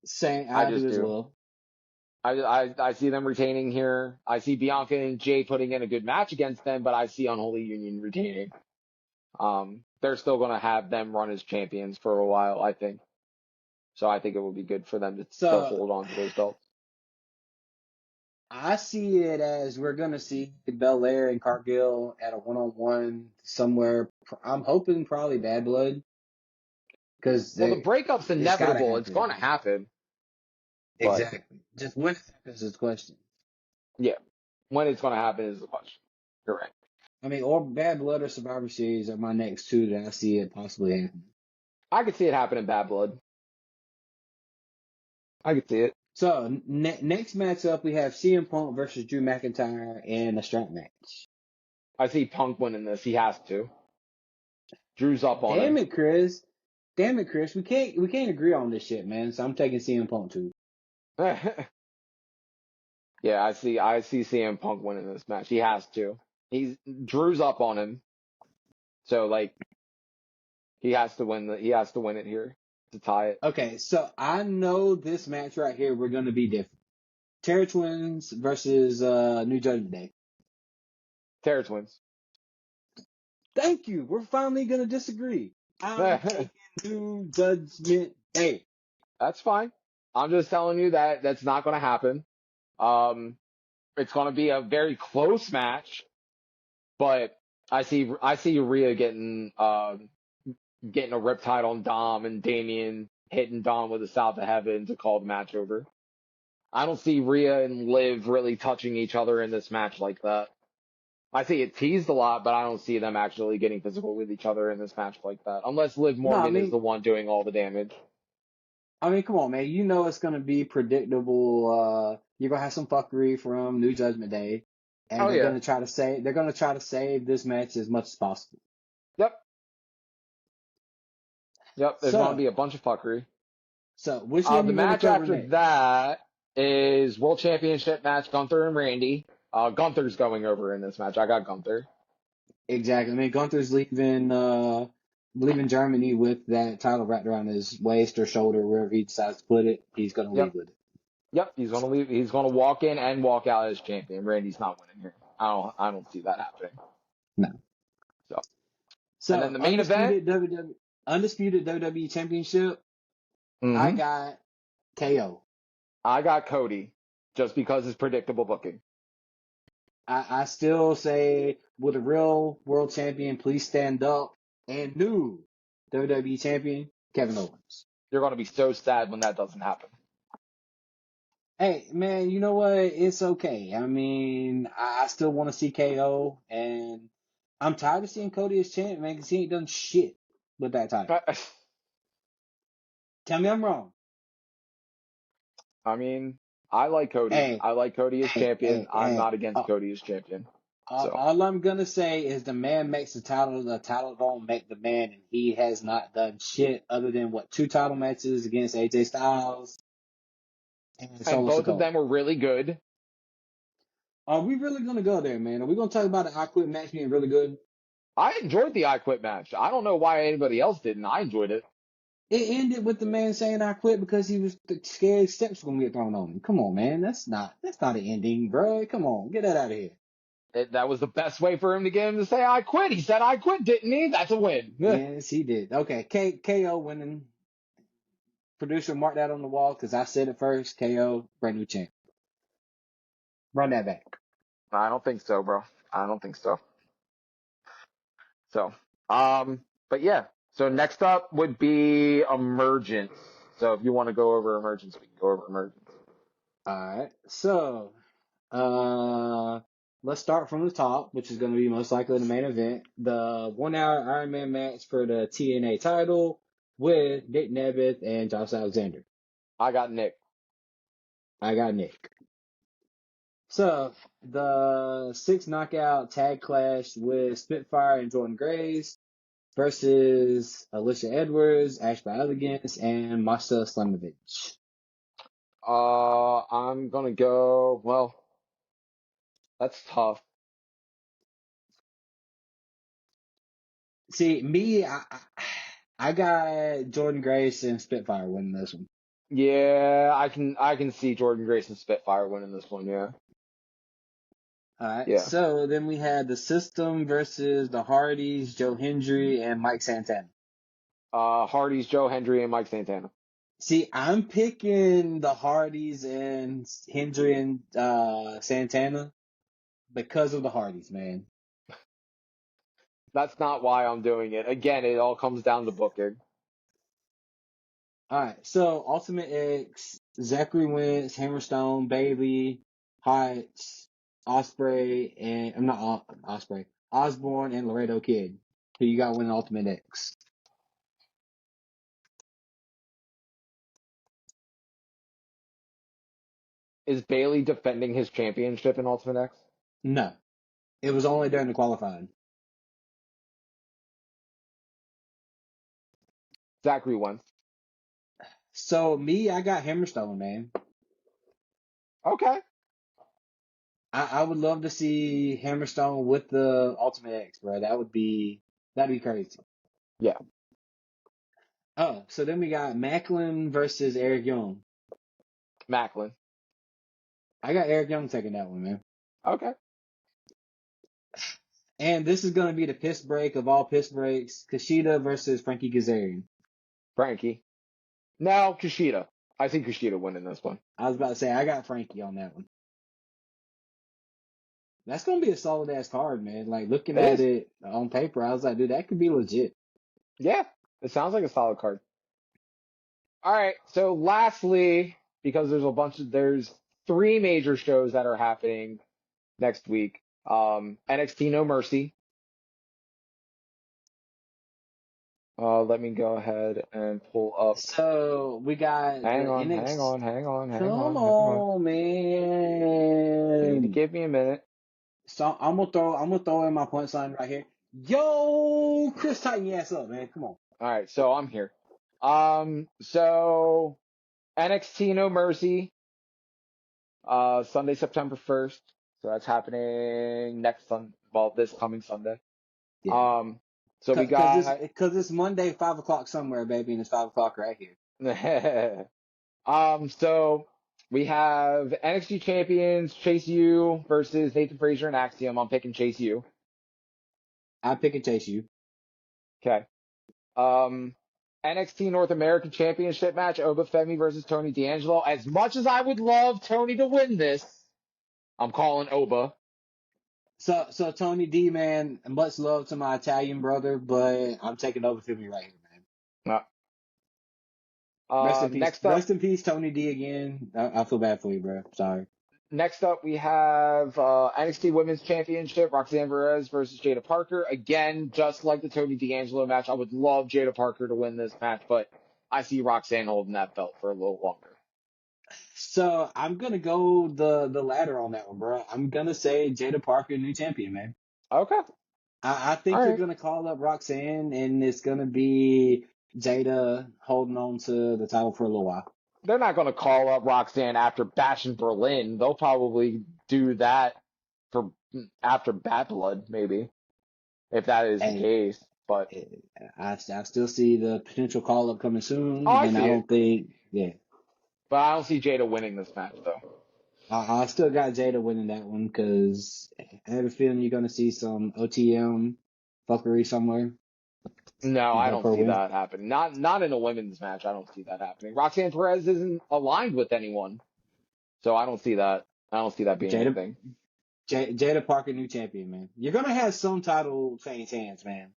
Same. I do as well. I see them retaining here. I see Bianca and Jade putting in a good match against them, but I see Unholy Union retaining. They're still going to have them run as champions for a while, I think. So I think it will be good for them to still hold on to those belts. I see it as we're going to see Belair and Cargill at a one-on-one somewhere. I'm hoping probably Bad Blood. The breakup's inevitable. It's going to happen. Exactly. Just when it happens is the question. Yeah. When it's going to happen is the question. You're right. I mean, or Bad Blood or Survivor Series are my next 2 that I see it possibly happening. I could see it happen in Bad Blood. I could see it. So, next matchup, we have CM Punk versus Drew McIntyre in a strap match. I see Punk winning this. He has to. Drew's up on Damn him. it, Chris. Damn it, Chris. We can't agree on this shit, man. So I'm taking CM Punk too. Yeah, I see CM Punk winning this match. He has to. Drew's up on him. So like he has to win it here to tie it. Okay, so I know this match right here we're gonna be different. Terror Twins versus New Judgment Day. Terror Twins. Thank you. We're finally gonna disagree. I'm taking New Judgment Day. That's fine. I'm just telling you that that's not going to happen. It's going to be a very close match, but I see Rhea getting a riptide on Dom and Damien hitting Dom with a South of Heaven to call the match over. I don't see Rhea and Liv really touching each other in this match like that. I see it teased a lot, but I don't see them actually getting physical with each other in this match like that. Unless Liv No, Morgan is the one doing all the damage. come on, man. You know it's gonna be predictable. You're gonna have some fuckery from New Judgment Day, and Oh they're yeah. gonna try to save this match as much as possible. Yep. Yep. There's going to So, be a bunch of fuckery. which one The you want to match cover after next? that is World Championship match, Gunther and Randy. Gunther's going over in this match. I got Gunther. Exactly. I mean, Gunther's leaving Germany with that title wrapped around his waist or shoulder, wherever he decides to put it. He's gonna Yep. leave with it. Yep. He's gonna leave. He's gonna walk in and walk out as champion. Randy's not winning here. I don't see that happening. No. So, and then So the main event. undisputed WWE Championship. I Mm-hmm. got KO. I got Cody, just because it's predictable booking. I still say, with a real world champion, please stand up. And new WWE champion, Kevin Owens. You're gonna be so sad when that doesn't happen. Hey, man, you know what? It's okay. I mean, I still want to see KO, and I'm tired of seeing Cody as champ, man, because he ain't done shit with that title. Tell me I'm wrong. I mean, I like Cody. Hey, I like Cody as champion. I'm hey. not against Cody as champion. So. All I'm gonna say is the man makes the title don't make the man, and he has not done shit other than what, 2 title matches against AJ Styles and And Solo both of Sikoa. them were really good. Are we really gonna go there, man? Are we gonna talk about the I Quit match being really good? I enjoyed the I Quit match. I don't know why anybody else didn't. I enjoyed it. It ended with the man saying I quit because he was scared steps were gonna get thrown on him. Come on, man. That's not an ending, bro. Come on, get that out of here. That was the best way for him to get him to say I quit. He said I quit, didn't he? That's a win. Yes, he did. Okay, KO winning. Producer, mark that on the wall because I said it first. KO, brand new champ. Run that back. I don't think so, bro. I don't think so. So, but yeah. So next up would be Emergence. So if you want to go over Emergence, we can go over Emergence. All right. So, let's start from the top, which is going to be most likely the main event. The 1 hour Iron Man match for the TNA title with Nick Nebeth and Josh Alexander. I got Nick. I got Nick. So, the 6 knockout tag clash with Spitfire and Jordan Grace versus Alicia Edwards, Ashby Elegance, and Masha Slamovich. I'm gonna go. Well, that's tough. See, me, I got Jordan Grace and Spitfire winning this one. Yeah, I can see Jordan Grace and Spitfire winning this one. Yeah. All right. Yeah. So then we had the System versus the Hardys, Joe Hendry, and Mike Santana. Hardy's, Joe Hendry, and Mike Santana. See, I'm picking the Hardys and Hendry and Santana because of the Hardys, man. That's not why I'm doing it. Again, it all comes down to booking. All right. So Ultimate X, Zachary Wentz, Hammerstone, Bailey, Heights, Osprey, and I'm not Osprey, Osborne, and Laredo Kid. Who you got winning Ultimate X? Is Bailey defending his championship in Ultimate X? No. It was only during the qualifying. Zachary won. So I got Hammerstone, man. Okay. I would love to see Hammerstone with the Ultimate X, bro. That'd be crazy. Yeah. Oh, so then we got Macklin versus Eric Young. Macklin. I got Eric Young taking that one, man. Okay. And this is gonna be the piss break of all piss breaks: Kushida versus Frankie Kazarian. Frankie. No, Kushida. I think Kushida winning this one. I was about to say I got Frankie on that one. That's gonna be a solid ass card, man. Like looking at it on paper, I was like, dude, that could be legit. Yeah. It sounds like a solid card. All right. So lastly, because there's 3 major shows that are happening next week. NXT No Mercy. Let me go ahead and pull up. So we got Hang on, Come on, man. Give me a minute. So I'm gonna throw in my punchline right here. Yo, Chris, tighten your ass up, man. Come on. All right, so I'm here. So NXT No Mercy, Sunday, September 1st. So that's happening this coming Sunday. Yeah. So we got because it's Monday, 5 o'clock somewhere, baby, and it's 5 o'clock right here. So we have NXT champions Chase U versus Nathan Frazier and Axiom. I'm picking Chase U. I'm picking Chase U. Okay. NXT North American Championship match, Oba Femi versus Tony D'Angelo. As much as I would love Tony to win this, I'm calling Oba. So Tony D, man, much love to my Italian brother, but I'm taking Oba Femi right here, man. Rest in peace. Next up, Rest in peace, Tony D again. I feel bad for you, bro. Sorry. Next up, we have NXT Women's Championship, Roxanne Perez versus Jada Parker. Again, just like the Tony D'Angelo match, I would love Jada Parker to win this match, but I see Roxanne holding that belt for a little longer. So I'm gonna go the ladder on that one, bro. I'm gonna say Jada Parker, new champion, man. Okay. I think they're gonna call up Roxanne, and it's gonna be Jada holding on to the title for a little while. They're not going to call up Roxanne after Bash in Berlin. They'll probably do that for after Bad Blood, maybe, if that is the case. But I still see the potential call up coming soon, and I don't think, yeah. But I don't see Jada winning this match, though. I still got Jada winning that one because I have a feeling you're gonna see some OTM fuckery somewhere. No, I don't see that happening. Not in a women's match. I don't see that happening. Roxanne Perez isn't aligned with anyone, so I don't see that. I don't see that being anything. Jada Parker, new champion, man. You're gonna have some title change hands, man.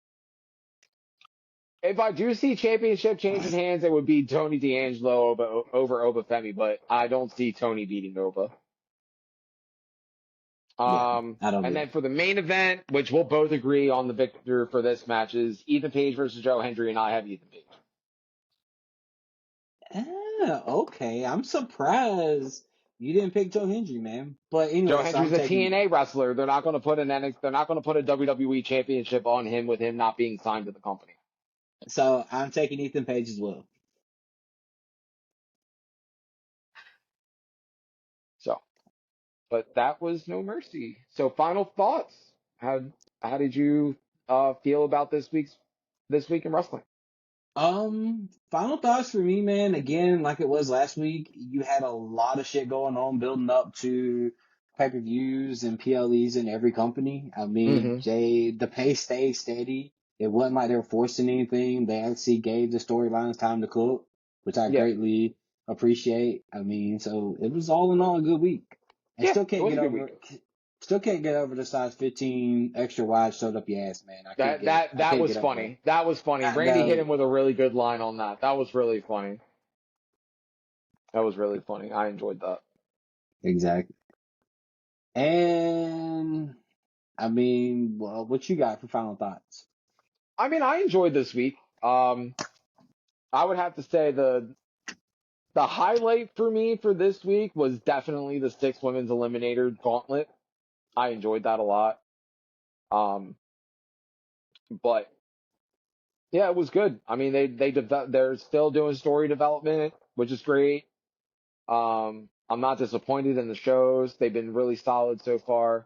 If I do see championship changing hands, it would be Tony D'Angelo over Oba Femi, but I don't see Tony beating Oba. And then for the main event, which we'll both agree on the victor for this match, is Ethan Page versus Joe Hendry, and I have Ethan Page. Okay. I'm surprised you didn't pick Joe Hendry, man. But anyway, Joe Hendry's a TNA wrestler. They're not going to put they're not going to put a WWE championship on him with him not being signed to the company. So I'm taking Ethan Page as well. So, but that was No Mercy. So final thoughts. How did you feel about this week in wrestling? Final thoughts for me, man. Again, like it was last week, you had a lot of shit going on building up to pay-per-views and PLEs in every company. I mean, the pace stayed steady. It wasn't like they were forcing anything. They actually gave the storylines time to cook, which I greatly appreciate. I mean, so it was all in all a good week. I still can't get over the size 15 extra wide showed up your ass, man. That was funny. That was funny. Randy hit him with a really good line on that. That was really funny. That was really funny. I enjoyed that. Exactly. And I mean, well, what you got for final thoughts? I mean, I enjoyed this week. I would have to say the highlight for me for this week was definitely the 6 women's eliminator gauntlet. I enjoyed that a lot. But yeah, it was good. I mean, they're still doing story development, which is great. I'm not disappointed in the shows. They've been really solid so far.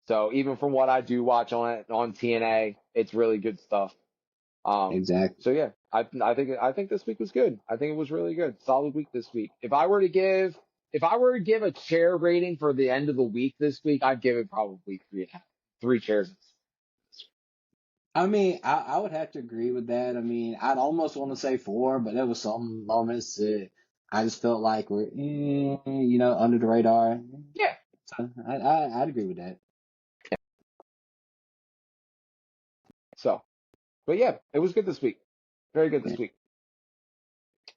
So even from what I do watch on TNA, it's really good stuff. Exactly. So yeah, I think this week was good. I think it was really good. Solid week this week. If I were to give a chair rating for the end of the week this week, I'd give it probably 3.5, 3 chairs. I mean, I would have to agree with that. I mean, I'd almost want to say 4, but there was some moments that I just felt like were, under the radar. Yeah. So I'd agree with that. So, but yeah, it was good this week. Very good this week.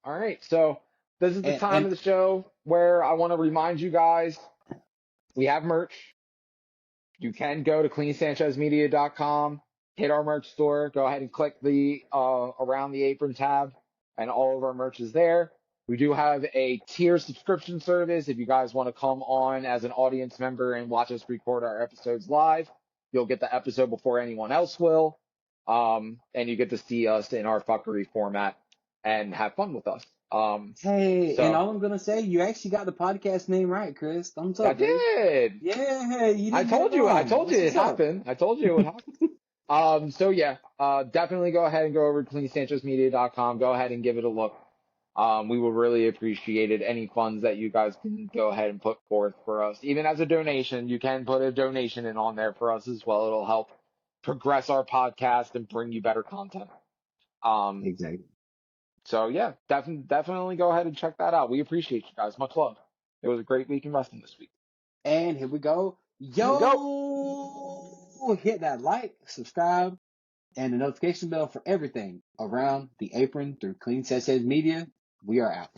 All right. So this is the time of the show where I want to remind you guys we have merch. You can go to cleansanchezmedia.com, hit our merch store, go ahead and click the Around the Apron tab, and all of our merch is there. We do have a tier subscription service. If you guys want to come on as an audience member and watch us record our episodes live, you'll get the episode before anyone else will. And you get to see us in our fuckery format and have fun with us. And all I'm gonna say, you actually got the podcast name right, Chris. Thumbs up. I did. Yeah, you didn't I told you it happened. I told you it would happen. So yeah, definitely go ahead and go over to cleansanchezmedia.com. Go ahead and give it a look. We would really appreciate it. Any funds that you guys can go ahead and put forth for us, even as a donation, you can put a donation in on there for us as well. It'll help progress our podcast and bring you better content. Exactly. So yeah, definitely go ahead and check that out. We appreciate you guys. Much love. It was a great week in wrestling this week. And here we go. Hit that like, subscribe, and the notification bell for everything Around the Apron through Clean Sanchez Media. We are out.